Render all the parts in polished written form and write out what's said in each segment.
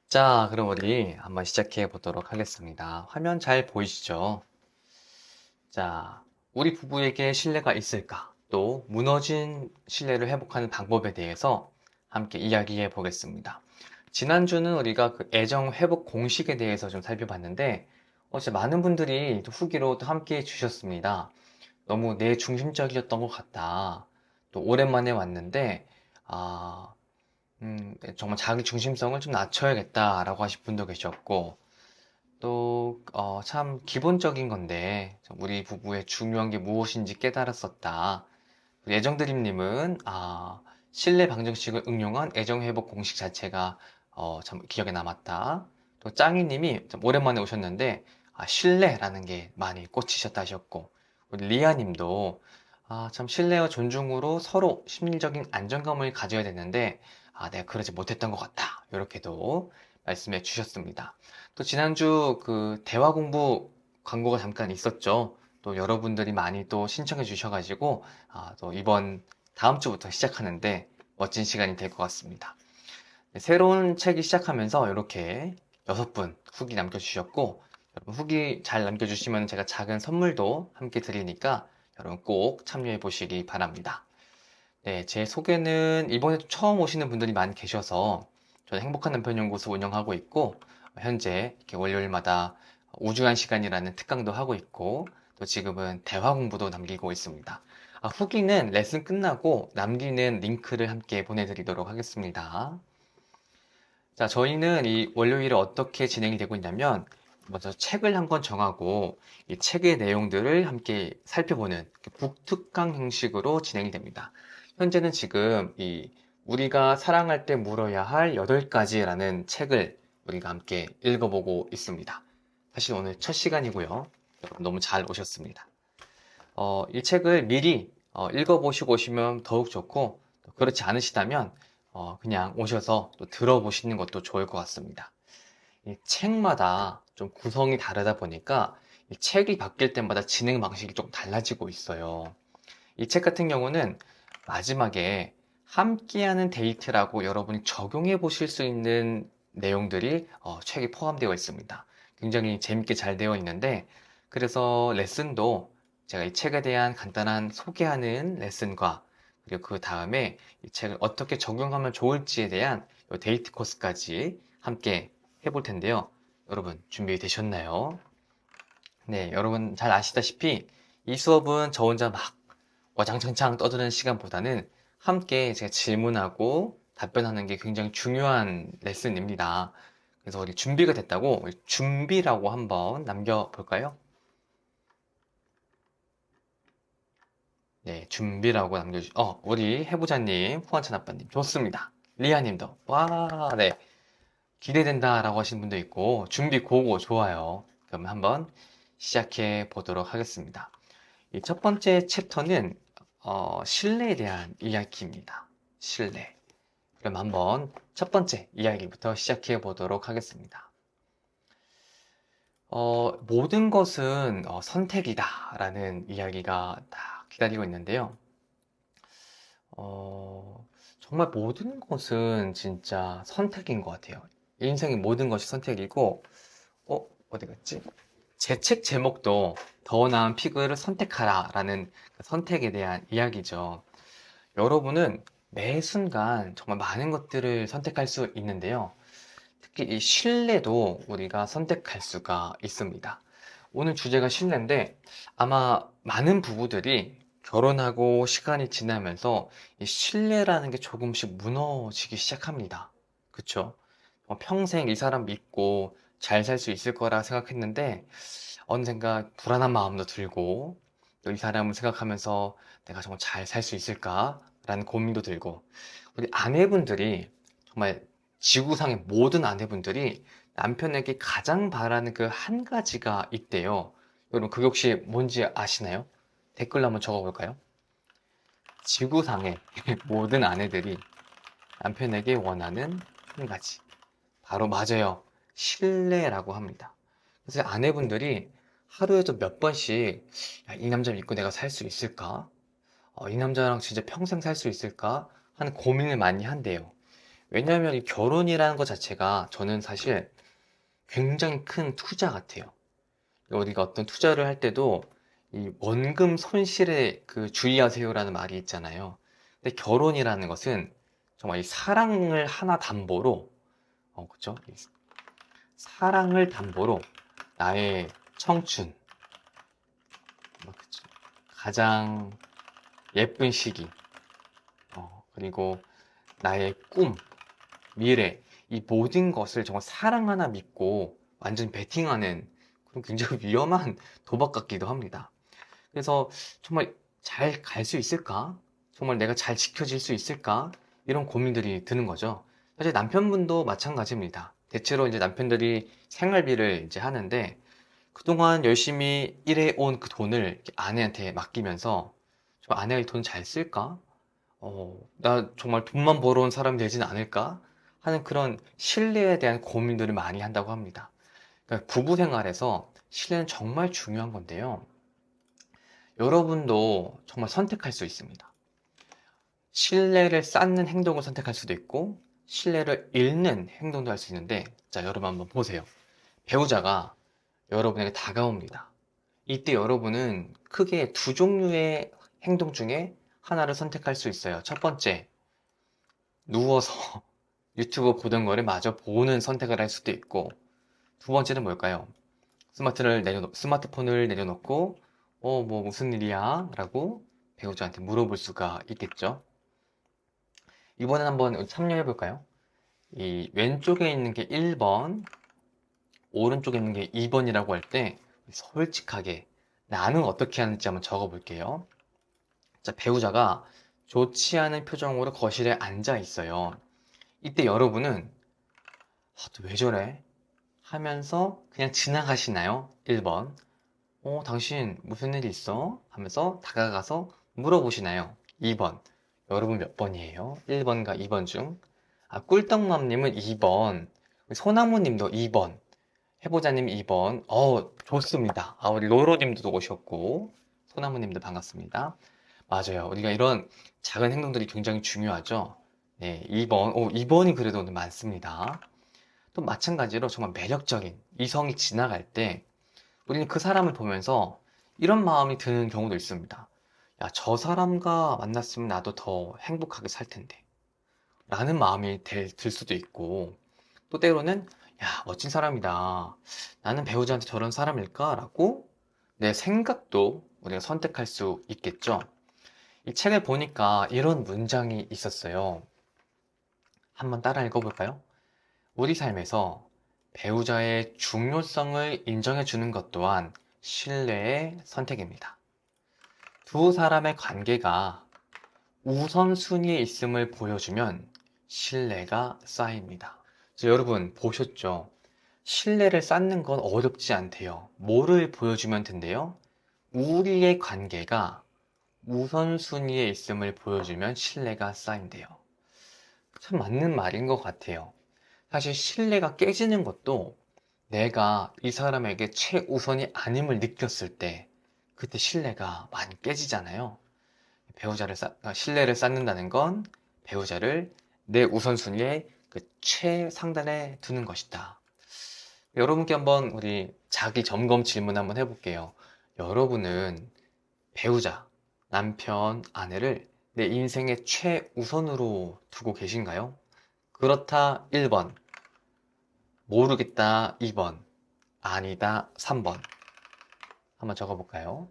자, 그럼 우리 한번 시작해 보도록 하겠습니다. 화면 잘 보이시죠? 자, 우리 부부에게 신뢰가 있을까? 또 무너진 신뢰를 회복하는 방법에 대해서 함께 이야기해 보겠습니다. 지난주는 우리가 그 애정 회복 공식에 대해서 좀 살펴봤는데, 진짜 많은 분들이 또 후기로 또 함께 해 주셨습니다. 너무 내 중심적이었던 것 같다. 또 오랜만에 왔는데, 아, 정말 자기 중심성을 좀 낮춰야겠다라고 하신 분도 계셨고, 또, 참 기본적인 건데, 우리 부부의 중요한 게 무엇인지 깨달았었다. 애정드림님은, 신뢰 방정식을 응용한 애정회복 공식 자체가, 참 기억에 남았다. 또 짱이님이 좀 오랜만에 오셨는데, 신뢰라는 게 많이 꽂히셨다 하셨고, 우리 리아님도, 참 신뢰와 존중으로 서로 심리적인 안정감을 가져야 되는데, 내가 그러지 못했던 것 같다. 이렇게도 말씀해 주셨습니다. 또 지난주 그 대화 공부 광고가 잠깐 있었죠. 또 여러분들이 많이 또 신청해 주셔가지고, 또 이번 다음 주부터 시작하는데 멋진 시간이 될 것 같습니다. 네, 새로운 책이 시작하면서 이렇게 6분 후기 남겨주셨고, 여러분 후기 잘 남겨주시면 제가 작은 선물도 함께 드리니까 여러분 꼭 참여해 보시기 바랍니다. 네, 제 소개는 이번에 처음 오시는 분들이 많이 계셔서 저는 행복한 남편 연구소 운영하고 있고, 현재 이렇게 월요일마다 우주한 시간이라는 특강도 하고 있고, 또 지금은 대화 공부도 남기고 있습니다. 후기는 레슨 끝나고 남기는 링크를 함께 보내드리도록 하겠습니다. 자, 저희는 이 월요일에 어떻게 진행이 되고 있냐면, 먼저 책을 한 권 정하고, 이 책의 내용들을 함께 살펴보는 북특강 형식으로 진행이 됩니다. 현재는 지금 이 우리가 사랑할 때 물어야 할 8가지라는 책을 우리가 함께 읽어보고 있습니다. 사실 오늘 첫 시간이고요. 여러분 너무 잘 오셨습니다. 이 책을 미리 읽어보시고 오시면 더욱 좋고, 그렇지 않으시다면 그냥 오셔서 또 들어보시는 것도 좋을 것 같습니다. 이 책마다 좀 구성이 다르다 보니까 이 책이 바뀔 때마다 진행 방식이 좀 달라지고 있어요. 이 책 같은 경우는 마지막에 함께하는 데이트라고 여러분이 적용해 보실 수 있는 내용들이 책에 포함되어 있습니다. 굉장히 재밌게 잘 되어 있는데, 그래서 레슨도 제가 이 책에 대한 간단한 소개하는 레슨과, 그리고 그 다음에 이 책을 어떻게 적용하면 좋을지에 대한 이 데이트 코스까지 함께 해볼 텐데요. 여러분 준비되셨나요? 네, 여러분 잘 아시다시피 이 수업은 저 혼자 막 와장창창 떠드는 시간보다는 함께 제가 질문하고 답변하는 게 굉장히 중요한 레슨입니다. 그래서 우리 준비가 됐다고 우리 준비라고 한번 남겨볼까요? 네, 준비라고 우리 해보자님, 후원찬 아빠님, 좋습니다. 리아님도, 와, 네, 기대된다라고 하신 분도 있고, 준비 고고 좋아요. 그러면 한번 시작해 보도록 하겠습니다. 이 첫 번째 챕터는 신뢰에 대한 이야기입니다. 신뢰. 그럼 한번 첫 번째 이야기부터 시작해 보도록 하겠습니다. 모든 것은 선택이다라는 이야기가 딱 기다리고 있는데요. 정말 모든 것은 진짜 선택인 것 같아요. 인생의 모든 것이 선택이고, 어디 갔지? 제 책 제목도 더 나은 피그를 선택하라라는 그 선택에 대한 이야기죠. 여러분은 매 순간 정말 많은 것들을 선택할 수 있는데요. 특히 이 신뢰도 우리가 선택할 수가 있습니다. 오늘 주제가 신뢰인데 아마 많은 부부들이 결혼하고 시간이 지나면서 이 신뢰라는 게 조금씩 무너지기 시작합니다. 그쵸? 평생 이 사람 믿고 잘 살 수 있을 거라 생각했는데 언젠가 불안한 마음도 들고 또 이 사람을 생각하면서 내가 정말 잘 살 수 있을까라는 고민도 들고 우리 아내분들이 정말 지구상의 모든 아내분들이 남편에게 가장 바라는 그 한 가지가 있대요. 여러분 그게 혹시 뭔지 아시나요? 댓글로 한번 적어볼까요? 지구상의 모든 아내들이 남편에게 원하는 한 가지. 바로 맞아요. 신뢰라고 합니다. 그래서 아내분들이 하루에도 몇 번씩 이 남자 믿고 내가 살 수 있을까? 이 남자랑 진짜 평생 살 수 있을까? 하는 고민을 많이 한대요. 왜냐하면 이 결혼이라는 것 자체가 저는 사실 굉장히 큰 투자 같아요. 우리가 어떤 투자를 할 때도 이 원금 손실에 그 주의하세요라는 말이 있잖아요. 근데 결혼이라는 것은 정말 이 사랑을 하나 담보로, 그죠? 이 사랑을 담보로 나의 청춘, 그쵸? 가장 예쁜 시기, 그리고 나의 꿈, 미래, 이 모든 것을 정말 사랑 하나 믿고 완전 베팅하는 그런 굉장히 위험한 도박 같기도 합니다. 그래서 정말 잘 갈 수 있을까? 정말 내가 잘 지켜질 수 있을까? 이런 고민들이 드는 거죠. 사실 남편분도 마찬가지입니다. 대체로 이제 남편들이 생활비를 이제 하는데 그동안 열심히 일해온 그 돈을 이렇게 아내한테 맡기면서 저 아내가 이 돈 잘 쓸까? 나 정말 돈만 벌어온 사람이 되진 않을까? 하는 그런 신뢰에 대한 고민들을 많이 한다고 합니다. 그러니까 부부 생활에서 신뢰는 정말 중요한 건데요. 여러분도 정말 선택할 수 있습니다. 신뢰를 쌓는 행동을 선택할 수도 있고, 신뢰를 잃는 행동도 할 수 있는데, 자, 여러분 한번 보세요. 배우자가 여러분에게 다가옵니다. 이때 여러분은 크게 두 종류의 행동 중에 하나를 선택할 수 있어요. 첫 번째, 누워서 유튜브 보던 거를 마저 보는 선택을 할 수도 있고, 두 번째는 뭘까요? 스마트폰을 내려놓고, 뭐 무슨 일이야? 라고 배우자한테 물어볼 수가 있겠죠. 이번엔 한번 참여해 볼까요? 이 왼쪽에 있는 게 1번, 오른쪽에 있는 게 2번이라고 할 때 솔직하게 나는 어떻게 하는지 한번 적어 볼게요. 자, 배우자가 좋지 않은 표정으로 거실에 앉아 있어요. 이때 여러분은 또 왜 저래? 하면서 그냥 지나가시나요? 1번. 당신 무슨 일 있어? 하면서 다가가서 물어보시나요? 2번. 여러분 몇 번이에요? 1번과 2번 중. 꿀떡맘님은 2번. 소나무님도 2번. 해보자님 2번. 좋습니다. 우리 로로님도 오셨고, 소나무님도 반갑습니다. 맞아요. 우리가 이런 작은 행동들이 굉장히 중요하죠. 네, 2번. 2번이 그래도 오늘 많습니다. 또 마찬가지로 정말 매력적인 이성이 지나갈 때, 우리는 그 사람을 보면서 이런 마음이 드는 경우도 있습니다. 야, 저 사람과 만났으면 나도 더 행복하게 살 텐데. 라는 마음이 들 수도 있고, 또 때로는, 야, 멋진 사람이다. 나는 배우자한테 저런 사람일까? 라고 내 생각도 우리가 선택할 수 있겠죠. 이 책을 보니까 이런 문장이 있었어요. 한번 따라 읽어볼까요? 우리 삶에서 배우자의 중요성을 인정해 주는 것 또한 신뢰의 선택입니다. 두 사람의 관계가 우선순위에 있음을 보여주면 신뢰가 쌓입니다. 여러분 보셨죠? 신뢰를 쌓는 건 어렵지 않대요. 뭐를 보여주면 된대요? 우리의 관계가 우선순위에 있음을 보여주면 신뢰가 쌓인대요. 참 맞는 말인 것 같아요. 사실 신뢰가 깨지는 것도 내가 이 사람에게 최우선이 아님을 느꼈을 때 그때 신뢰가 많이 깨지잖아요. 신뢰를 쌓는다는 건 배우자를 내 우선순위의 그 최상단에 두는 것이다. 여러분께 한번 우리 자기 점검 질문 한번 해볼게요. 여러분은 배우자, 남편, 아내를 내 인생의 최우선으로 두고 계신가요? 그렇다 1번, 모르겠다 2번, 아니다 3번. 한번 적어볼까요?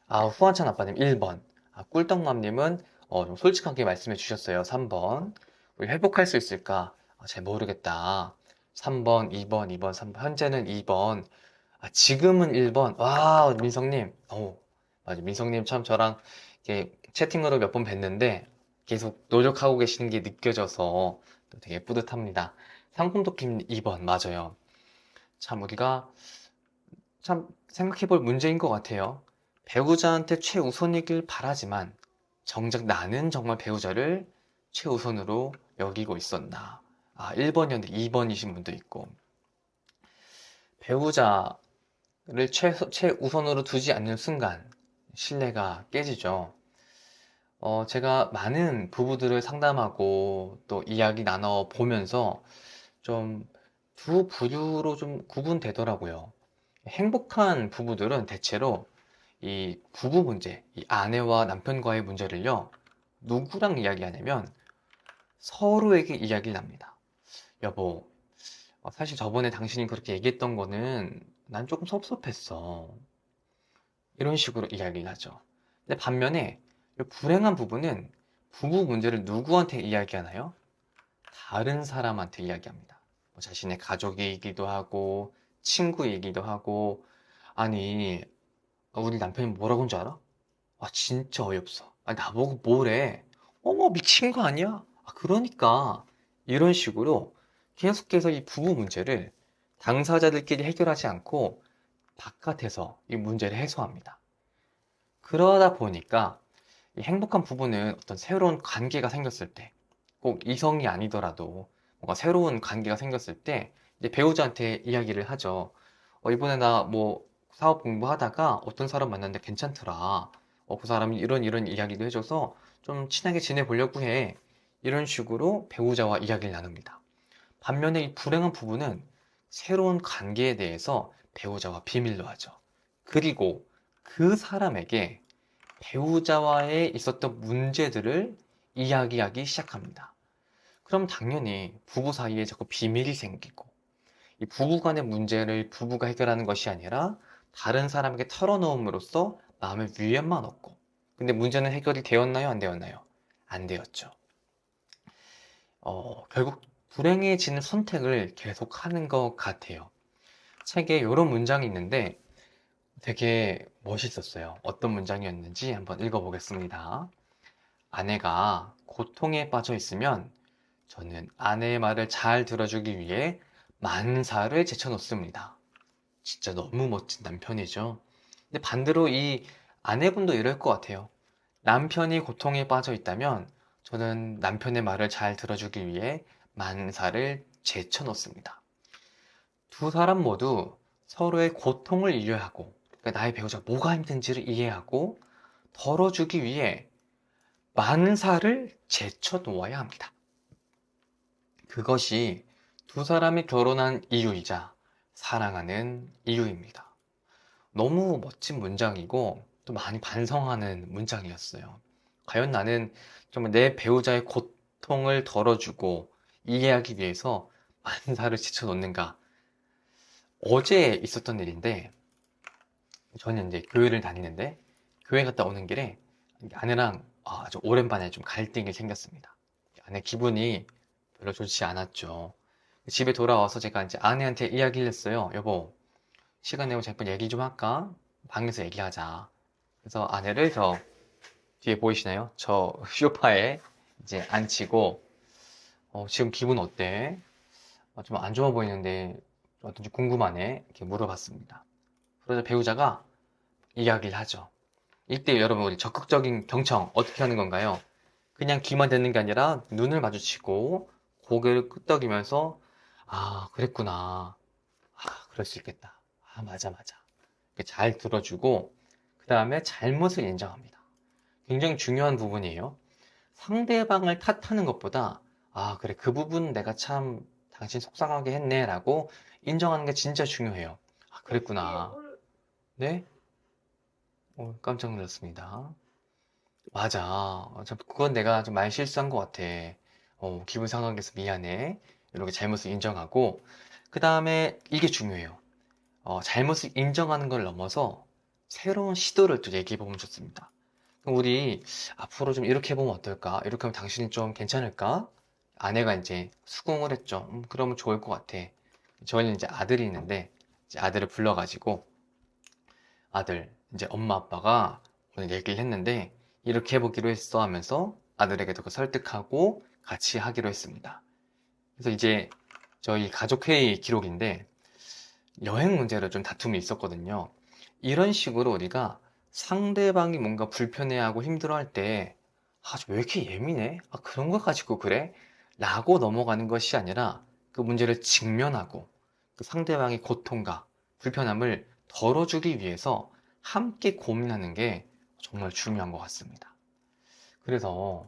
후한찬 아빠님 1번, 꿀떡맘님은 좀 솔직하게 말씀해 주셨어요. 3번. 우리 회복할 수 있을까? 잘 모르겠다. 3번, 2번, 2번, 3번. 현재는 2번. 지금은 1번. 와, 민성님. 맞아. 민성님 참 저랑 이렇게 채팅으로 몇 번 뵀는데 계속 노력하고 계시는 게 느껴져서 또 되게 뿌듯합니다. 상품도킴 2번. 맞아요. 참 우리가 참 생각해 볼 문제인 것 같아요. 배우자한테 최우선이길 바라지만 정작 나는 정말 배우자를 최우선으로 여기고 있었나. 1번이었는데 2번이신 분도 있고. 배우자를 최우선으로 두지 않는 순간 신뢰가 깨지죠. 제가 많은 부부들을 상담하고 또 이야기 나눠 보면서 좀 두 부류로 좀 구분되더라고요. 행복한 부부들은 대체로 이 부부 문제, 이 아내와 남편과의 문제를요, 누구랑 이야기하냐면 서로에게 이야기를 합니다. 여보, 사실 저번에 당신이 그렇게 얘기했던 거는 난 조금 섭섭했어. 이런 식으로 이야기를 하죠. 근데 반면에 이 불행한 부부는 부부 문제를 누구한테 이야기하나요? 다른 사람한테 이야기합니다. 뭐 자신의 가족이기도 하고, 친구이기도 하고, 아니, 우리 남편이 뭐라고 한 줄 알아? 아, 진짜 어이없어. 아, 나보고 뭐래? 어머, 미친 거 아니야? 아, 그러니까. 이런 식으로 계속해서 이 부부 문제를 당사자들끼리 해결하지 않고 바깥에서 이 문제를 해소합니다. 그러다 보니까 이 행복한 부부는 어떤 새로운 관계가 생겼을 때, 꼭 이성이 아니더라도 뭔가 새로운 관계가 생겼을 때 이제 배우자한테 이야기를 하죠. 이번에 나 뭐 사업 공부하다가 어떤 사람 만났는데 괜찮더라. 그 사람이 이런 이야기도 해줘서 좀 친하게 지내보려고 해. 이런 식으로 배우자와 이야기를 나눕니다. 반면에 이 불행한 부부는 새로운 관계에 대해서 배우자와 비밀로 하죠. 그리고 그 사람에게 배우자와의 있었던 문제들을 이야기하기 시작합니다. 그럼 당연히 부부 사이에 자꾸 비밀이 생기고, 이 부부 간의 문제를 부부가 해결하는 것이 아니라 다른 사람에게 털어놓음으로써 마음의 위안만 얻고, 근데 문제는 해결이 되었나요? 안 되었나요? 안 되었죠. 결국 불행해지는 선택을 계속 하는 것 같아요. 책에 이런 문장이 있는데 되게 멋있었어요. 어떤 문장이었는지 한번 읽어보겠습니다. 아내가 고통에 빠져 있으면 저는 아내의 말을 잘 들어주기 위해 만사를 제쳐놓습니다. 진짜 너무 멋진 남편이죠. 근데 반대로 이 아내분도 이럴 것 같아요. 남편이 고통에 빠져 있다면 저는 남편의 말을 잘 들어주기 위해 만사를 제쳐놓습니다. 두 사람 모두 서로의 고통을 이해하고, 그러니까 나의 배우자가 뭐가 힘든지를 이해하고 덜어주기 위해 만사를 제쳐놓아야 합니다. 그것이 두 사람이 결혼한 이유이자 사랑하는 이유입니다. 너무 멋진 문장이고 또 많이 반성하는 문장이었어요. 과연 나는 정말 내 배우자의 고통을 덜어주고 이해하기 위해서 만사를 지쳐놓는가? 어제 있었던 일인데 저는 이제 교회를 다니는데 교회 갔다 오는 길에 아내랑 아주 오랜만에 좀 갈등이 생겼습니다. 아내 기분이 별로 좋지 않았죠. 집에 돌아와서 제가 이제 아내한테 이야기를 했어요. 여보, 시간 내고 잠깐 얘기 좀 할까? 방에서 얘기하자. 그래서 아내를 저 뒤에 보이시나요? 저 소파에 이제 앉히고 지금 기분 어때? 좀 안 좋아 보이는데 어떤지 궁금하네. 이렇게 물어봤습니다. 그러자 배우자가 이야기를 하죠. 이때 여러분 우리 적극적인 경청 어떻게 하는 건가요? 그냥 귀만 듣는 게 아니라 눈을 마주치고 고개를 끄덕이면서 아, 그랬구나. 그럴 수 있겠다. 맞아, 맞아. 이렇게 잘 들어주고 그 다음에 잘못을 인정합니다. 굉장히 중요한 부분이에요. 상대방을 탓하는 것보다 그래, 그 부분 내가 참 당신 속상하게 했네 라고 인정하는 게 진짜 중요해요. 그랬구나. 네? 깜짝 놀랐습니다. 맞아. 그건 내가 좀 많이 실수한 것 같아. 기분 상하게 해서 미안해. 이렇게 잘못을 인정하고, 그 다음에 이게 중요해요. 잘못을 인정하는 걸 넘어서 새로운 시도를 또 얘기해 보면 좋습니다. 그럼 우리 앞으로 좀 이렇게 해보면 어떨까? 이렇게 하면 당신이 좀 괜찮을까? 아내가 이제 수긍을 했죠. 그러면 좋을 것 같아. 저희는 이제 아들이 있는데, 이제 아들을 불러가지고, 아들, 이제 엄마 아빠가 오늘 얘기를 했는데, 이렇게 해보기로 했어 하면서 아들에게도 그 설득하고 같이 하기로 했습니다. 그래서 이제 저희 가족회의 기록인데, 여행 문제로 좀 다툼이 있었거든요. 이런 식으로 우리가 상대방이 뭔가 불편해하고 힘들어할 때, 왜 이렇게 예민해? 그런 거 가지고 그래? 라고 넘어가는 것이 아니라 그 문제를 직면하고 그 상대방의 고통과 불편함을 덜어주기 위해서 함께 고민하는 게 정말 중요한 것 같습니다. 그래서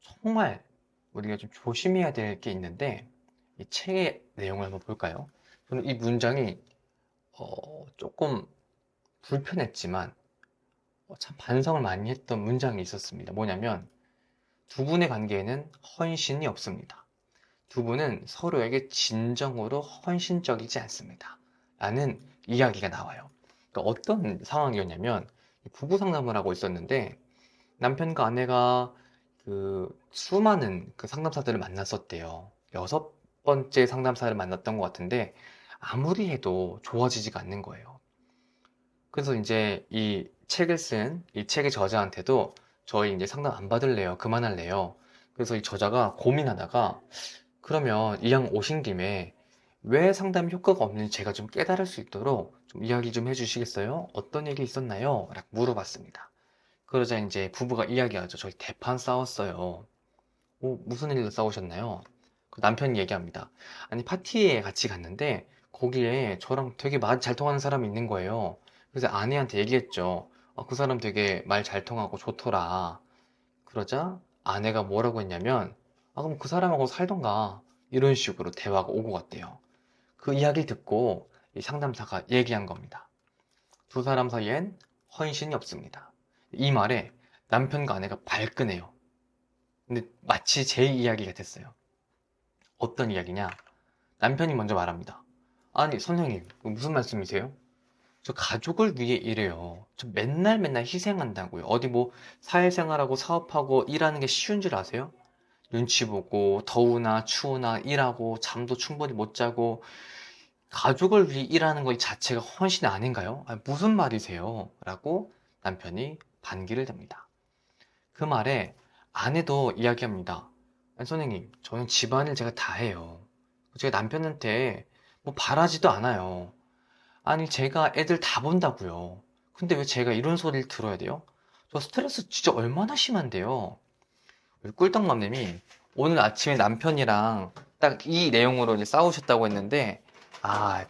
정말 우리가 좀 조심해야 될 게 있는데, 이 책의 내용을 한번 볼까요? 저는 이 문장이 조금 불편했지만 참 반성을 많이 했던 문장이 있었습니다. 뭐냐면 두 분의 관계에는 헌신이 없습니다. 두 분은 서로에게 진정으로 헌신적이지 않습니다. 라는 이야기가 나와요. 그러니까 어떤 상황이었냐면 부부 상담을 하고 있었는데 남편과 아내가 그 수많은 그 상담사들을 만났었대요. 6번째 상담사를 만났던 것 같은데 아무리 해도 좋아지지가 않는 거예요. 그래서 이제 이 책을 쓴 이 책의 저자한테도 저희 이제 상담 안 받을래요. 그만할래요. 그래서 이 저자가 고민하다가 그러면 이왕 오신 김에 왜 상담 효과가 없는지 제가 좀 깨달을 수 있도록 좀 이야기 좀 해주시겠어요? 어떤 얘기 있었나요? 라고 물어봤습니다. 그러자 이제 부부가 이야기하죠. 저희 대판 싸웠어요. 무슨 일로 싸우셨나요? 그 남편이 얘기합니다. 아니, 파티에 같이 갔는데, 거기에 저랑 되게 말 잘 통하는 사람이 있는 거예요. 그래서 아내한테 얘기했죠. 그 사람 되게 말 잘 통하고 좋더라. 그러자 아내가 뭐라고 했냐면, 그럼 그 사람하고 살던가. 이런 식으로 대화가 오고 갔대요. 그 이야기를 듣고 이 상담사가 얘기한 겁니다. 두 사람 사이엔 헌신이 없습니다. 이 말에 남편과 아내가 발끈해요. 근데 마치 제 이야기 같았어요. 어떤 이야기냐? 남편이 먼저 말합니다. 아니, 선생님, 무슨 말씀이세요? 저 가족을 위해 일해요. 저 맨날 맨날 희생한다고요. 어디 뭐 사회생활하고 사업하고 일하는 게 쉬운 줄 아세요? 눈치 보고 더우나 추우나 일하고 잠도 충분히 못 자고 가족을 위해 일하는 것 자체가 헌신 아닌가요? 아니, 무슨 말이세요? 라고 남편이 반기를 댑니다. 그 말에 아내도 이야기합니다. 아니, 선생님, 저는 집안일 제가 다 해요. 제가 남편한테 뭐 바라지도 않아요. 아니, 제가 애들 다 본다고요. 근데 왜 제가 이런 소리를 들어야 돼요? 저 스트레스 진짜 얼마나 심한데요. 우리 꿀떡맘님이 오늘 아침에 남편이랑 딱 이 내용으로 이제 싸우셨다고 했는데,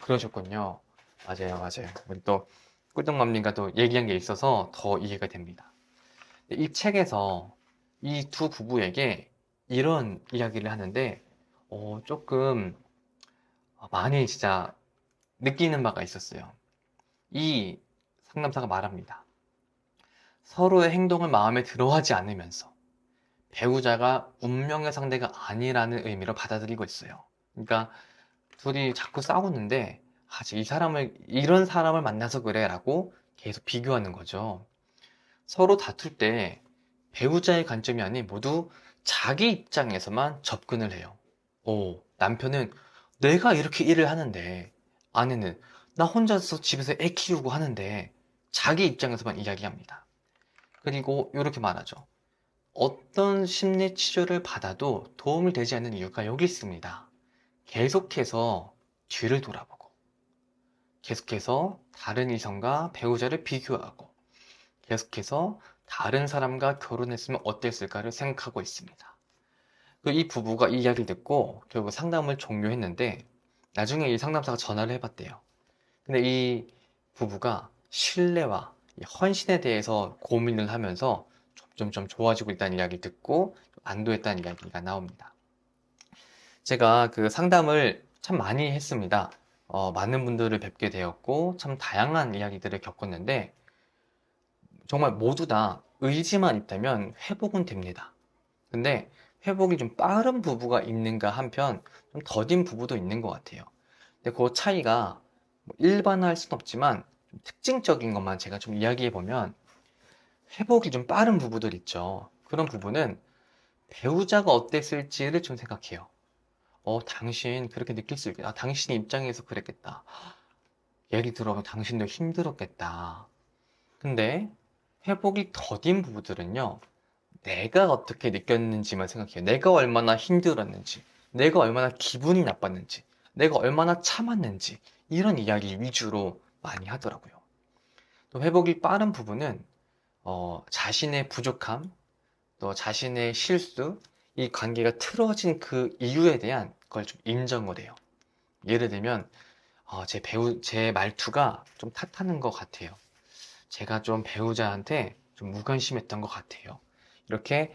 그러셨군요. 맞아요, 맞아요. 우리 또 꿀떡맘님과 또 얘기한 게 있어서 더 이해가 됩니다. 이 책에서 이 두 부부에게 이런 이야기를 하는데, 조금 많이 진짜 느끼는 바가 있었어요. 이 상담사가 말합니다. 서로의 행동을 마음에 들어하지 않으면서 배우자가 운명의 상대가 아니라는 의미로 받아들이고 있어요. 그러니까 둘이 자꾸 싸우는데, 이런 사람을 만나서 그래 라고 계속 비교하는 거죠. 서로 다툴 때 배우자의 관점이 아닌 모두 자기 입장에서만 접근을 해요. 남편은 내가 이렇게 일을 하는데, 아내는 나 혼자서 집에서 애 키우고 하는데, 자기 입장에서만 이야기합니다. 그리고 이렇게 말하죠. 어떤 심리 치료를 받아도 도움이 되지 않는 이유가 여기 있습니다. 계속해서 뒤를 돌아보고, 계속해서 다른 이성과 배우자를 비교하고, 계속해서 다른 사람과 결혼했으면 어땠을까를 생각하고 있습니다. 이 부부가 이 이야기를 듣고 결국 상담을 종료했는데 나중에 이 상담사가 전화를 해봤대요. 근데 이 부부가 신뢰와 헌신에 대해서 고민을 하면서 점점 좋아지고 있다는 이야기를 듣고 안도했다는 이야기가 나옵니다. 제가 그 상담을 참 많이 했습니다. 많은 분들을 뵙게 되었고 참 다양한 이야기들을 겪었는데 정말 모두 다 의지만 있다면 회복은 됩니다. 근데 회복이 좀 빠른 부부가 있는가 한편 좀 더딘 부부도 있는 것 같아요. 근데 그 차이가 뭐 일반화할 수는 없지만 좀 특징적인 것만 제가 좀 이야기해 보면 회복이 좀 빠른 부부들 있죠. 그런 부부는 배우자가 어땠을지를 좀 생각해요. 당신 그렇게 느낄 수 있겠다. 당신의 입장에서 그랬겠다. 얘기 들어보면 당신도 힘들었겠다. 근데 회복이 더딘 부부들은요, 내가 어떻게 느꼈는지만 생각해요. 내가 얼마나 힘들었는지, 내가 얼마나 기분이 나빴는지, 내가 얼마나 참았는지, 이런 이야기 위주로 많이 하더라고요. 또 회복이 빠른 부분은, 자신의 부족함, 또 자신의 실수, 이 관계가 틀어진 그 이유에 대한 걸 좀 인정을 해요. 예를 들면, 제 말투가 좀 탓하는 것 같아요. 제가 좀 배우자한테 좀 무관심했던 것 같아요. 이렇게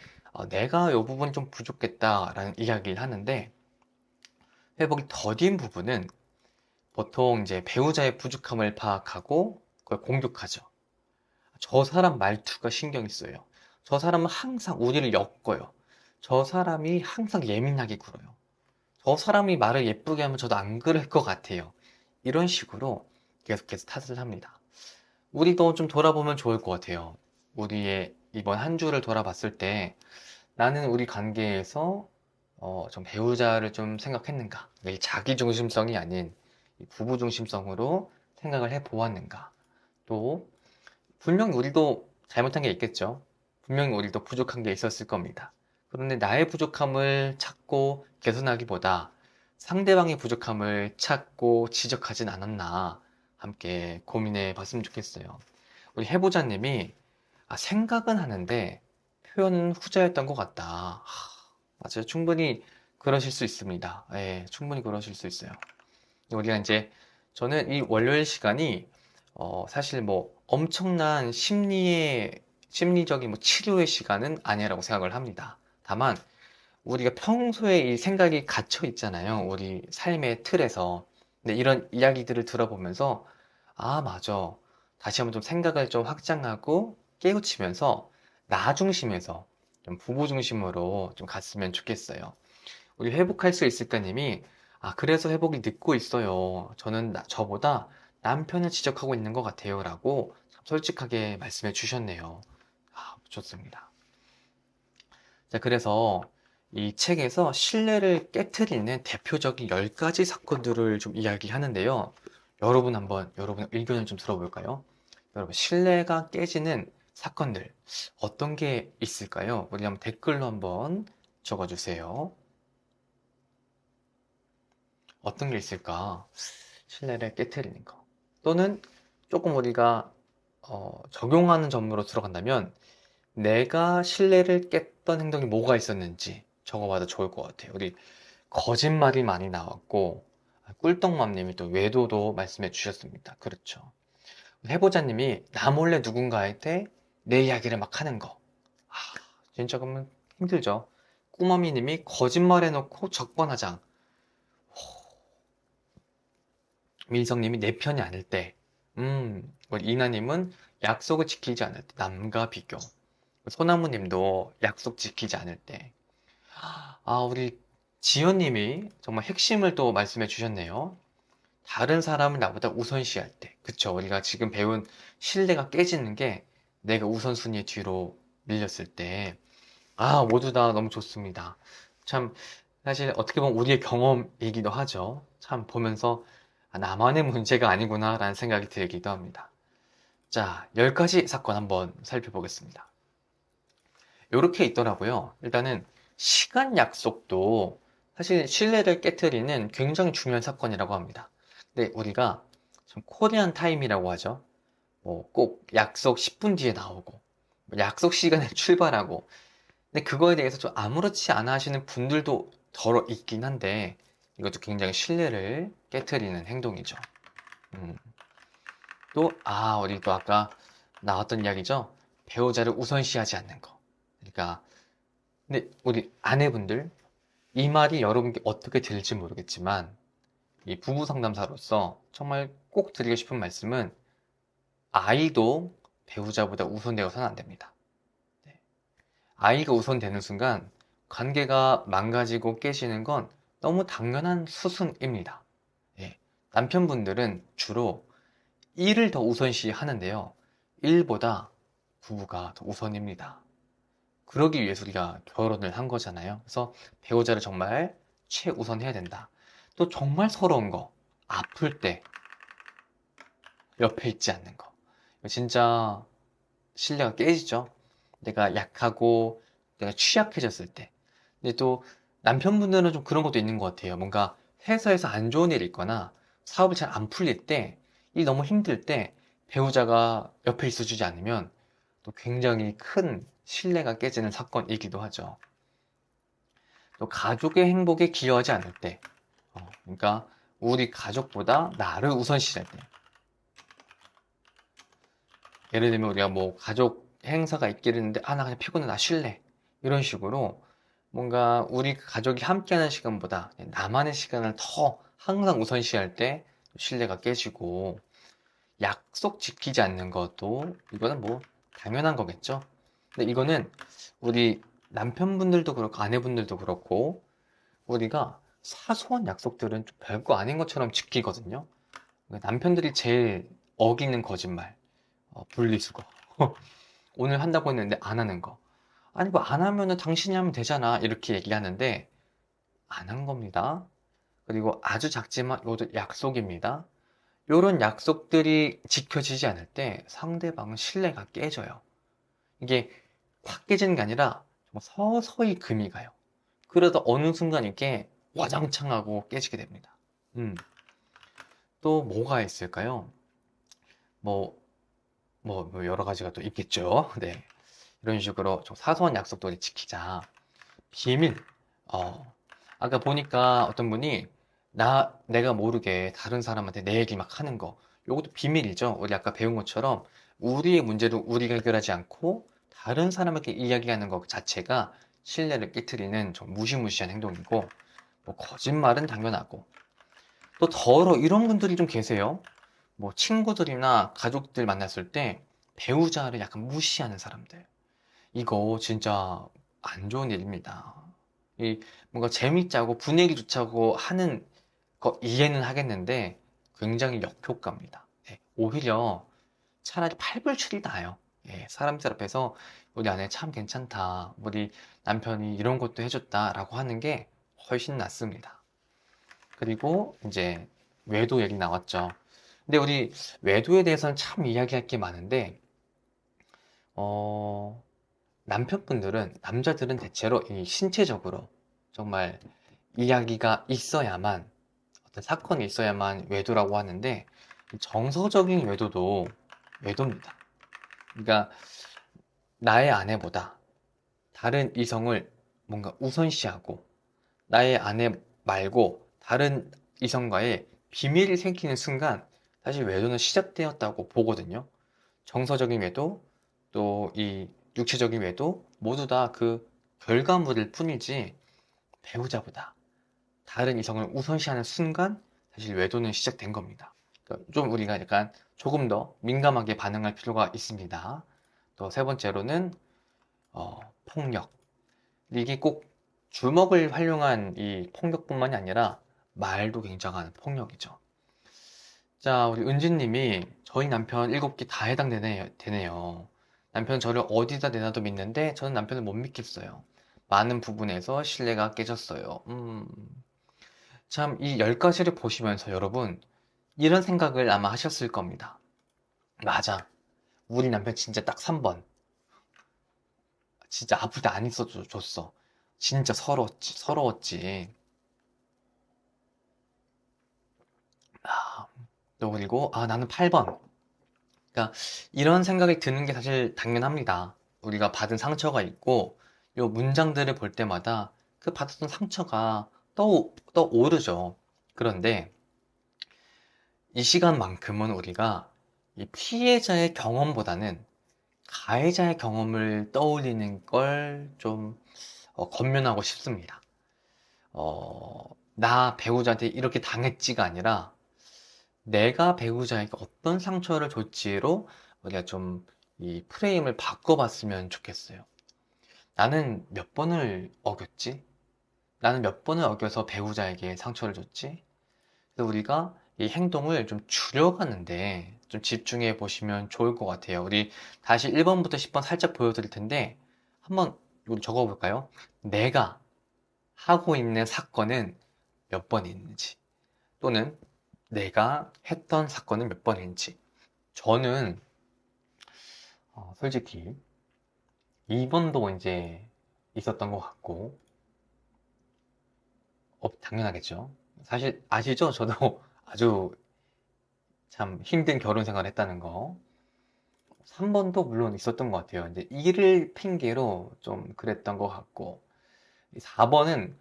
내가 이 부분이 좀 부족했다라는 이야기를 하는데, 회복이 더딘 부분은 보통 이제 배우자의 부족함을 파악하고 그걸 공격하죠. 저 사람 말투가 신경이 쓰여요. 저 사람은 항상 우리를 엮어요. 저 사람이 항상 예민하게 굴어요. 저 사람이 말을 예쁘게 하면 저도 안 그럴 것 같아요. 이런 식으로 계속해서 탓을 합니다. 우리도 좀 돌아보면 좋을 것 같아요. 우리의 이번 한 주를 돌아봤을 때 나는 우리 관계에서 좀 배우자를 좀 생각했는가? 이 자기 중심성이 아닌 부부 중심성으로 생각을 해 보았는가? 또 분명히 우리도 잘못한 게 있겠죠. 분명히 우리도 부족한 게 있었을 겁니다. 그런데 나의 부족함을 찾고 개선하기보다 상대방의 부족함을 찾고 지적하진 않았나 함께 고민해 봤으면 좋겠어요. 우리 해보자님이 생각은 하는데 표현은 후자였던 것 같다. 맞아요. 충분히 그러실 수 있습니다. 예, 충분히 그러실 수 있어요. 우리가 이제 저는 이 월요일 시간이 사실 뭐 엄청난 심리적인 뭐 치료의 시간은 아니라고 생각을 합니다. 다만 우리가 평소에 이 생각이 갇혀 있잖아요. 우리 삶의 틀에서. 근데 이런 이야기들을 들어보면서 맞아. 다시 한번 좀 생각을 좀 확장하고 깨우치면서 나 중심에서 좀 부부 중심으로 좀 갔으면 좋겠어요. 우리 회복할 수 있을까님이 그래서 회복이 늦고 있어요. 저는 저보다 남편을 지적하고 있는 것 같아요. 라고 솔직하게 말씀해 주셨네요. 좋습니다. 자, 그래서 이 책에서 신뢰를 깨트리는 대표적인 10가지 사건들을 좀 이야기하는데요. 여러분 의견을 좀 들어볼까요? 여러분, 신뢰가 깨지는 사건들, 어떤 게 있을까요? 우리 한번 댓글로 한번 적어주세요. 어떤 게 있을까? 신뢰를 깨트리는 거. 또는 조금 우리가 적용하는 점으로 들어간다면 내가 신뢰를 깼던 행동이 뭐가 있었는지 적어봐도 좋을 것 같아요. 우리 거짓말이 많이 나왔고 꿀떡맘님이 또 외도도 말씀해 주셨습니다. 그렇죠. 해보자님이 나 몰래 누군가한테 내 이야기를 막 하는 거. 진짜 그러면 힘들죠. 꾸마미님이 거짓말해놓고 적반하장. 민성님이 내 편이 아닐 때. 우리 이나님은 약속을 지키지 않을 때. 남과 비교. 소나무님도 약속 지키지 않을 때. 우리 지연님이 정말 핵심을 또 말씀해 주셨네요. 다른 사람을 나보다 우선시할 때. 그쵸. 우리가 지금 배운 신뢰가 깨지는 게 내가 우선순위에 뒤로 밀렸을 때. 모두 다 너무 좋습니다. 참, 사실 어떻게 보면 우리의 경험이기도 하죠. 참 보면서 나만의 문제가 아니구나 라는 생각이 들기도 합니다. 자, 10가지 사건 한번 살펴보겠습니다. 요렇게 있더라고요. 일단은 시간 약속도 사실 신뢰를 깨트리는 굉장히 중요한 사건이라고 합니다. 근데 우리가 좀 코리안 타임이라고 하죠. 뭐 꼭 약속 10분 뒤에 나오고 약속 시간에 출발하고 근데 그거에 대해서 좀 아무렇지 않아 하시는 분들도 덜어 있긴 한데 이것도 굉장히 신뢰를 깨트리는 행동이죠. 또 우리 또 아까 나왔던 이야기죠. 배우자를 우선시하지 않는 거. 그러니까 근데 우리 아내분들 이 말이 여러분께 어떻게 들릴지 모르겠지만 이 부부 상담사로서 정말 꼭 드리고 싶은 말씀은 아이도 배우자보다 우선되어서는 안 됩니다. 네. 아이가 우선되는 순간 관계가 망가지고 깨지는 건 너무 당연한 수순입니다. 예. 남편분들은 주로 일을 더 우선시 하는데요. 일보다 부부가 더 우선입니다. 그러기 위해서 우리가 결혼을 한 거잖아요. 그래서 배우자를 정말 최우선해야 된다. 또 정말 서러운 거, 아플 때 옆에 있지 않는 거. 진짜 신뢰가 깨지죠. 내가 약하고 내가 취약해졌을 때. 근데 또 남편분들은 좀 그런 것도 있는 것 같아요. 뭔가 회사에서 안 좋은 일이 있거나 사업이 잘 안 풀릴 때, 이 너무 힘들 때 배우자가 옆에 있어주지 않으면 또 굉장히 큰 신뢰가 깨지는 사건이기도 하죠. 또 가족의 행복에 기여하지 않을 때, 그러니까 우리 가족보다 나를 우선시할 때. 예를 들면 우리가 뭐 가족 행사가 있기로 했는데, 아, 나 그냥 피곤해, 나 쉴래. 이런 식으로 뭔가 우리 가족이 함께하는 시간보다 나만의 시간을 더 항상 우선시할 때 신뢰가 깨지고, 약속 지키지 않는 것도 이거는 뭐 당연한 거겠죠. 근데 이거는 우리 남편분들도 그렇고 아내분들도 그렇고 우리가 사소한 약속들은 좀 별거 아닌 것처럼 지키거든요. 남편들이 제일 어기는 거짓말, 분리수거. 오늘 한다고 했는데 안 하는 거. 아니 뭐 안 하면은 당신이 하면 되잖아 이렇게 얘기하는데 안 한 겁니다. 그리고 아주 작지만 이것도 약속입니다. 이런 약속들이 지켜지지 않을 때 상대방은 신뢰가 깨져요. 이게 확 깨지는 게 아니라 서서히 금이 가요. 그러다 어느 순간 이게 와장창 하고 깨지게 됩니다. 또 뭐가 있을까요? 뭐, 뭐 여러 가지가 또 있겠죠. 네. 이런 식으로 좀 사소한 약속도 지키자. 비밀. 어, 아까 보니까 어떤 분이 내가 모르게 다른 사람한테 내 얘기 막 하는 거. 요것도 비밀이죠. 우리 아까 배운 것처럼 우리의 문제도 우리가 해결하지 않고 다른 사람에게 이야기하는 것 자체가 신뢰를 깨트리는 좀 무시무시한 행동이고, 뭐 거짓말은 당연하고, 또 더러 이런 분들이 좀 계세요. 뭐 친구들이나 가족들 만났을 때 배우자를 약간 무시하는 사람들. 이거 진짜 안 좋은 일입니다. 이 뭔가 재밌자고 분위기 좋자고 하는 거 이해는 하겠는데 굉장히 역효과입니다. 네, 오히려 차라리 팔불출이 나아요. 예, 사람들 앞에서 우리 아내 참 괜찮다. 우리 남편이 이런 것도 해줬다라고 하는 게 훨씬 낫습니다. 그리고 이제 외도 얘기 나왔죠. 근데 우리 외도에 대해서는 참 이야기할 게 많은데, 어, 남편분들은, 남자들은 대체로 이 신체적으로 정말 이야기가 있어야만, 어떤 사건이 있어야만 외도라고 하는데, 정서적인 외도도 외도입니다. 그러니까 나의 아내보다 다른 이성을 뭔가 우선시하고 나의 아내 말고 다른 이성과의 비밀이 생기는 순간 사실 외도는 시작되었다고 보거든요. 정서적인 외도, 또 이 육체적인 외도 모두 다 그 결과물일 뿐이지 배우자보다 다른 이성을 우선시하는 순간 사실 외도는 시작된 겁니다. 그러니까 좀 우리가 약간 조금 더 민감하게 반응할 필요가 있습니다. 또 세 번째로는 폭력. 이게 꼭 주먹을 활용한 이 폭력뿐만이 아니라 말도 굉장한 폭력이죠. 자, 우리 은지님이 저희 남편 7개 다 되네요. 남편 저를 어디다 내놔도 믿는데 저는 남편을 못 믿겠어요. 많은 부분에서 신뢰가 깨졌어요. 참, 이 10가지를 보시면서 여러분, 이런 생각을 아마 하셨을 겁니다. 맞아. 우리 남편 진짜 딱 3번. 진짜 아플 때 안 있어줬어. 진짜 서러웠지. 아, 또 그리고, 아, 나는 8번. 그러니까 이런 생각이 드는 게 사실 당연합니다. 우리가 받은 상처가 있고, 요 문장들을 볼 때마다 그 받았던 상처가 떠오르죠. 그런데 이 시간만큼은 우리가 이 피해자의 경험보다는 가해자의 경험을 떠올리는 걸 좀 권면하고 싶습니다. 나 배우자한테 이렇게 당했지가 아니라 내가 배우자에게 어떤 상처를 줬지로 우리가 좀 이 프레임을 바꿔봤으면 좋겠어요. 나는 몇 번을 어겼지? 나는 몇 번을 어겨서 배우자에게 상처를 줬지? 그래서 우리가 이 행동을 좀 줄여가는데 좀 집중해 보시면 좋을 것 같아요. 우리 다시 1번부터 10번 살짝 보여드릴 텐데 한번 우리 적어볼까요? 내가 하고 있는 사건은 몇 번 있는지, 또는 내가 했던 사건은 몇 번인지. 저는 솔직히 2번도 이제 있었던 것 같고, 당연하겠죠. 사실 아시죠? 저도 아주 참 힘든 결혼 생활을 했다는 거. 3번도 물론 있었던 것 같아요. 이제 일을 핑계로 좀 그랬던 것 같고, 4번은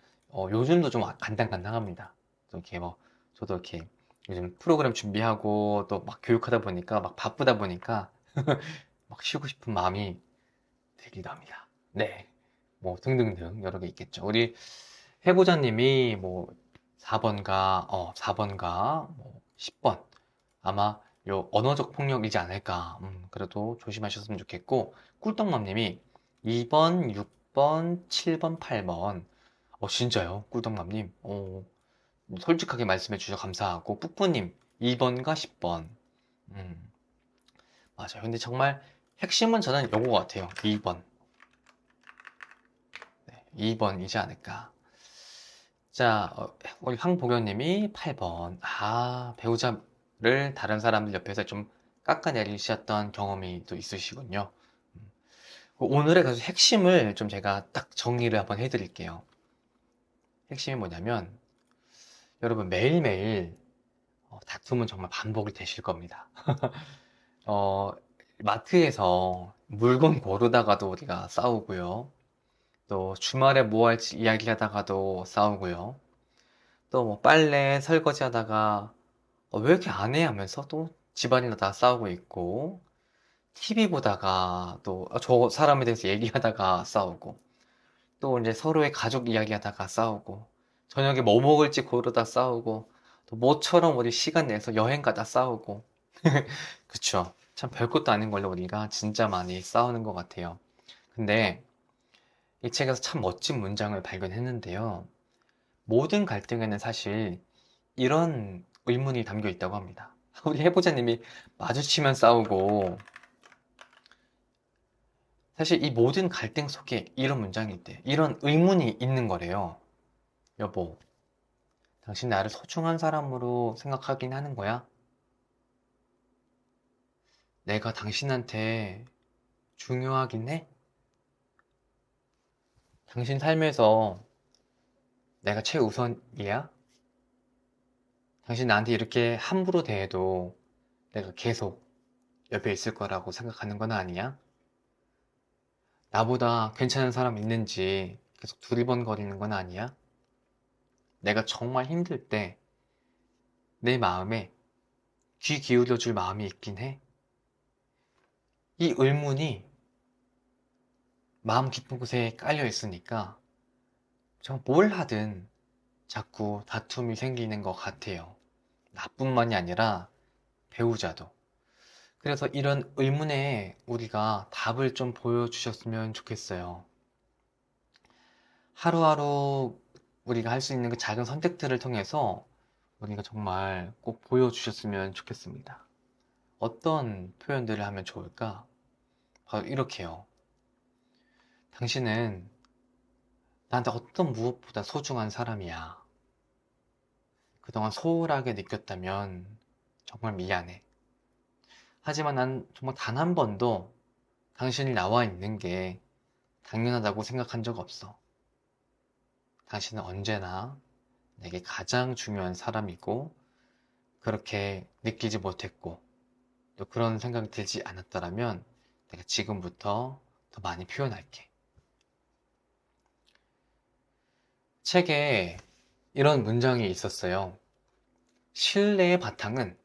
요즘도 좀 간당간당합니다. 좀 이렇게 뭐 저도 이렇게 요즘 프로그램 준비하고 또 막 교육하다 보니까 막 바쁘다 보니까 막 쉬고 싶은 마음이 되기도 합니다. 네. 뭐 등등등 여러 개 있겠죠. 우리 해보자님이 뭐 4번가 뭐 10번 아마 요 언어적 폭력이지 않을까. 그래도 조심하셨으면 좋겠고 꿀떡맘님이 2번, 6번, 7번, 8번. 진짜요? 꿀떡맘님. 솔직하게 말씀해 주셔서 감사하고 뿌뿌님 2번과 10번. 음, 맞아요. 근데 정말 핵심은 저는 요거 같아요. 2번. 네, 2번이지 않을까. 자, 우리 황보경님이 8번. 배우자를 다른 사람들 옆에서 좀 깎아내리셨던 경험이 또 있으시군요. 오늘의 그래서 핵심을 좀 제가 딱 정리를 한번 해드릴게요. 핵심이 뭐냐면, 여러분 매일매일 다툼은 정말 반복이 되실 겁니다. 어, 마트에서 물건 고르다가도 우리가 싸우고요. 또 주말에 뭐 할지 이야기하다가도 싸우고요. 또 뭐 빨래 설거지 하다가 왜 이렇게 안 해? 하면서 또 집안일로 다 싸우고 있고 TV 보다가 또 저 사람에 대해서 얘기하다가 싸우고 또 이제 서로의 가족 이야기하다가 싸우고 저녁에 뭐 먹을지 고르다 싸우고 또 뭐처럼 우리 시간 내서 여행 가다 싸우고 그쵸. 참 별것도 아닌 걸로 우리가 진짜 많이 싸우는 것 같아요. 근데 이 책에서 참 멋진 문장을 발견했는데요. 모든 갈등에는 사실 이런 의문이 담겨 있다고 합니다. 우리 해보자님이 마주치면 싸우고 사실 이 모든 갈등 속에 이런 문장이 있대. 이런 의문이 있는 거래요. 여보, 당신 나를 소중한 사람으로 생각하긴 하는 거야? 내가 당신한테 중요하긴 해? 당신 삶에서 내가 최우선이야? 당신 나한테 이렇게 함부로 대해도 내가 계속 옆에 있을 거라고 생각하는 건 아니야? 나보다 괜찮은 사람 있는지 계속 두리번거리는 건 아니야? 내가 정말 힘들 때 내 마음에 귀 기울여 줄 마음이 있긴 해? 이 의문이 마음 깊은 곳에 깔려 있으니까 저 뭘 하든 자꾸 다툼이 생기는 것 같아요. 나뿐만이 아니라 배우자도. 그래서 이런 의문에 우리가 답을 좀 보여주셨으면 좋겠어요. 하루하루 우리가 할 수 있는 그 작은 선택들을 통해서 우리가 정말 꼭 보여주셨으면 좋겠습니다. 어떤 표현들을 하면 좋을까? 바로 이렇게요. 당신은 나한테 어떤 무엇보다 소중한 사람이야. 그동안 소홀하게 느꼈다면 정말 미안해. 하지만 난 정말 단 한 번도 당신이 나와 있는 게 당연하다고 생각한 적 없어. 당신은 언제나 내게 가장 중요한 사람이고, 그렇게 느끼지 못했고, 또 그런 생각이 들지 않았더라면 내가 지금부터 더 많이 표현할게. 책에 이런 문장이 있었어요. 신뢰의 바탕은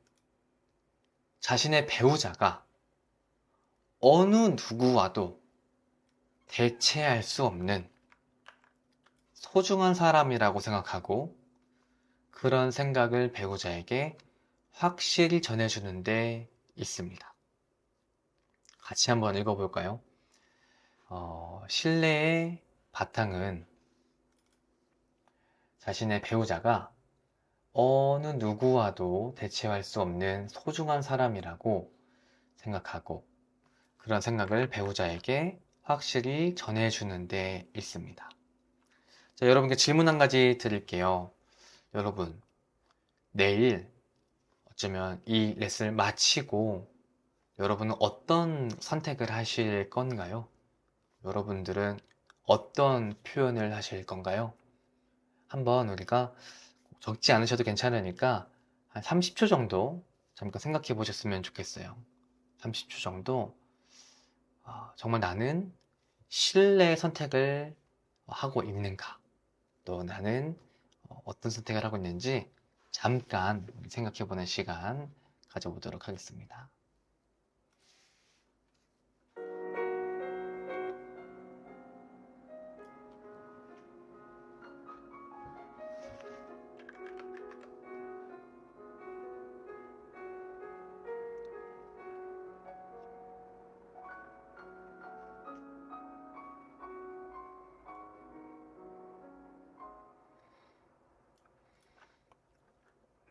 자신의 배우자가 어느 누구와도 대체할 수 없는 소중한 사람이라고 생각하고 그런 생각을 배우자에게 확실히 전해주는 데 있습니다. 같이 한번 읽어볼까요? 신뢰의 바탕은 자신의 배우자가 어느 누구와도 대체할 수 없는 소중한 사람이라고 생각하고 그런 생각을 배우자에게 확실히 전해주는 데 있습니다. 자, 여러분께 질문 한 가지 드릴게요. 여러분, 내일 어쩌면 이 레슨을 마치고 여러분은 어떤 선택을 하실 건가요? 여러분들은 어떤 표현을 하실 건가요? 한번 우리가 적지 않으셔도 괜찮으니까 한 30초 정도 잠깐 생각해 보셨으면 좋겠어요. 30초 정도 정말 나는 신뢰의 선택을 하고 있는가? 또 나는 어떤 선택을 하고 있는지 잠깐 생각해 보는 시간 가져보도록 하겠습니다.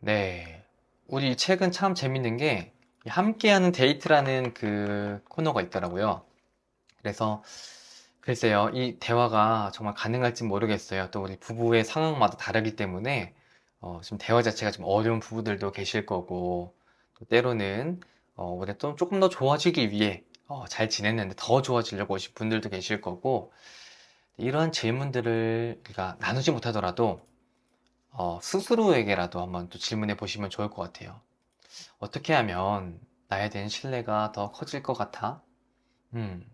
네. 우리 이 책은 참 재밌는 게 함께하는 데이트라는 그 코너가 있더라고요. 그래서 글쎄요, 이 대화가 정말 가능할지 모르겠어요. 또 우리 부부의 상황마다 다르기 때문에 지금 대화 자체가 좀 어려운 부부들도 계실 거고 또 때로는 우리가 또 조금 더 좋아지기 위해 잘 지냈는데 더 좋아지려고 오신 분들도 계실 거고 이러한 질문들을 우리가 나누지 못하더라도 스스로에게라도 한번 또 질문해 보시면 좋을 것 같아요. 어떻게 하면 나에 대한 신뢰가 더 커질 것 같아? 음,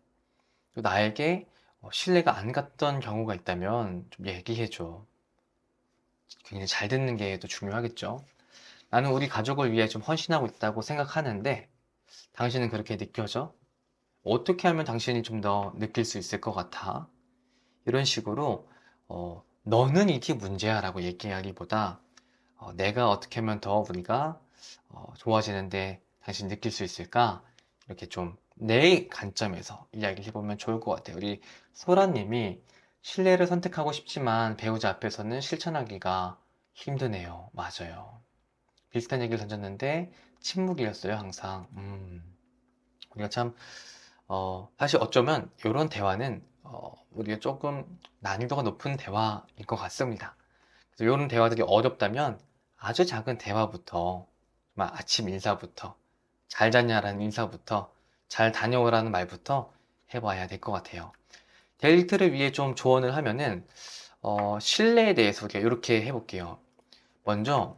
또 나에게 신뢰가 안 갔던 경우가 있다면 좀 얘기해 줘. 굉장히 잘 듣는 게 또 중요하겠죠. 나는 우리 가족을 위해 좀 헌신하고 있다고 생각하는데 당신은 그렇게 느껴져? 어떻게 하면 당신이 좀 더 느낄 수 있을 것 같아? 이런 식으로 너는 이게 문제야 라고 얘기하기보다 내가 어떻게 하면 더 우리가 좋아지는데 당신 느낄 수 있을까? 이렇게 좀 내 관점에서 이야기를 해보면 좋을 것 같아요. 우리 소라님이 신뢰를 선택하고 싶지만 배우자 앞에서는 실천하기가 힘드네요. 맞아요. 비슷한 얘기를 던졌는데 침묵이었어요, 항상. 우리가 참 사실 어쩌면 이런 대화는 우리가 조금 난이도가 높은 대화일 것 같습니다. 그래서 이런 대화들이 어렵다면 아주 작은 대화부터, 정말 아침 인사부터, 잘 잤냐라는 인사부터, 잘 다녀오라는 말부터 해봐야 될 것 같아요. 데이트를 위해 좀 조언을 하면은 신뢰에 대해서 우리가 이렇게 해볼게요. 먼저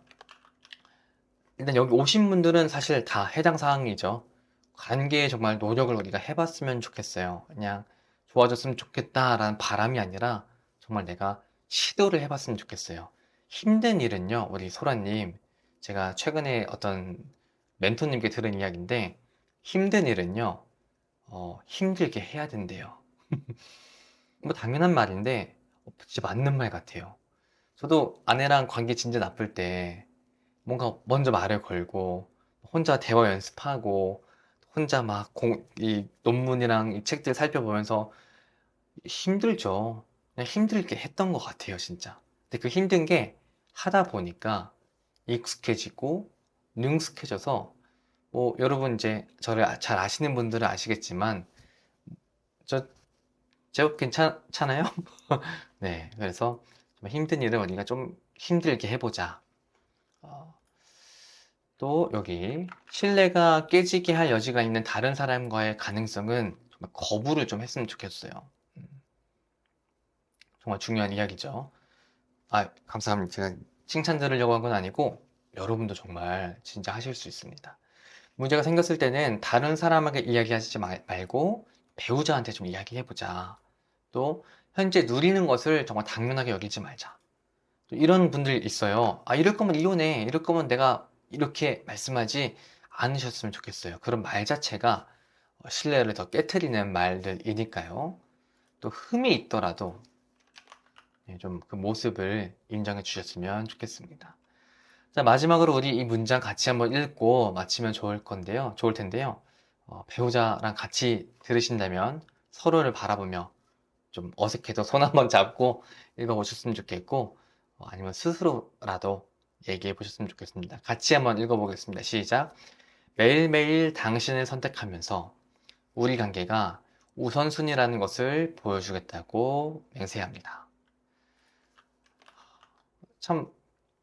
일단 여기 오신 분들은 사실 다 해당 사항이죠. 관계에 정말 노력을 우리가 해봤으면 좋겠어요. 그냥 좋아졌으면 좋겠다라는 바람이 아니라 정말 내가 시도를 해봤으면 좋겠어요. 힘든 일은요, 우리 소라님, 제가 최근에 어떤 멘토님께 들은 이야기인데, 힘든 일은요, 힘들게 해야 된대요. 뭐 당연한 말인데, 진짜 맞는 말 같아요. 저도 아내랑 관계 진짜 나쁠 때, 뭔가 먼저 말을 걸고 혼자 대화 연습하고 혼자 막 이 논문이랑 이 책들 살펴보면서 힘들죠. 그냥 힘들게 했던 것 같아요, 진짜. 근데 그 힘든 게 하다 보니까 익숙해지고 능숙해져서 뭐 여러분 이제 저를 잘 아시는 분들은 아시겠지만 저 제법 괜찮아요? 네, 그래서 좀 힘든 일을 우리가 좀 힘들게 해보자. 어, 또 여기 신뢰가 깨지게 할 여지가 있는 다른 사람과의 가능성은 정말 거부를 좀 했으면 좋겠어요. 음, 정말 중요한 이야기죠. 아, 감사합니다. 제가 칭찬 들으려고 한 건 아니고 여러분도 정말 진짜 하실 수 있습니다. 문제가 생겼을 때는 다른 사람에게 이야기하지 말고 배우자한테 좀 이야기해보자. 또 현재 누리는 것을 정말 당연하게 여기지 말자. 또 이런 분들이 있어요. 아, 이럴 거면 이혼해. 이럴 거면 내가 이렇게 말씀하지 않으셨으면 좋겠어요. 그런 말 자체가 신뢰를 더 깨트리는 말들이니까요. 또 흠이 있더라도 좀 그 모습을 인정해 주셨으면 좋겠습니다. 자, 마지막으로 우리 이 문장 같이 한번 읽고 마치면 좋을 텐데요. 배우자랑 같이 들으신다면 서로를 바라보며 좀 어색해도 손 한번 잡고 읽어보셨으면 좋겠고, 아니면 스스로라도 얘기해 보셨으면 좋겠습니다. 같이 한번 읽어보겠습니다. 시작. 매일매일 당신을 선택하면서 우리 관계가 우선순위라는 것을 보여주겠다고 맹세합니다. 참,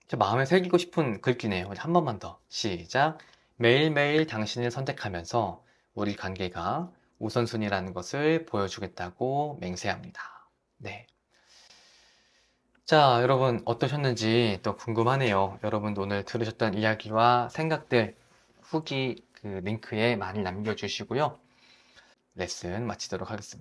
제 마음에 새기고 싶은 글귀네요. 한 번만 더. 시작. 매일매일 당신을 선택하면서 우리 관계가 우선순위라는 것을 보여주겠다고 맹세합니다. 네. 자, 여러분 어떠셨는지 또 궁금하네요. 여러분도 오늘 들으셨던 이야기와 생각들 후기 그 링크에 많이 남겨주시고요. 레슨 마치도록 하겠습니다.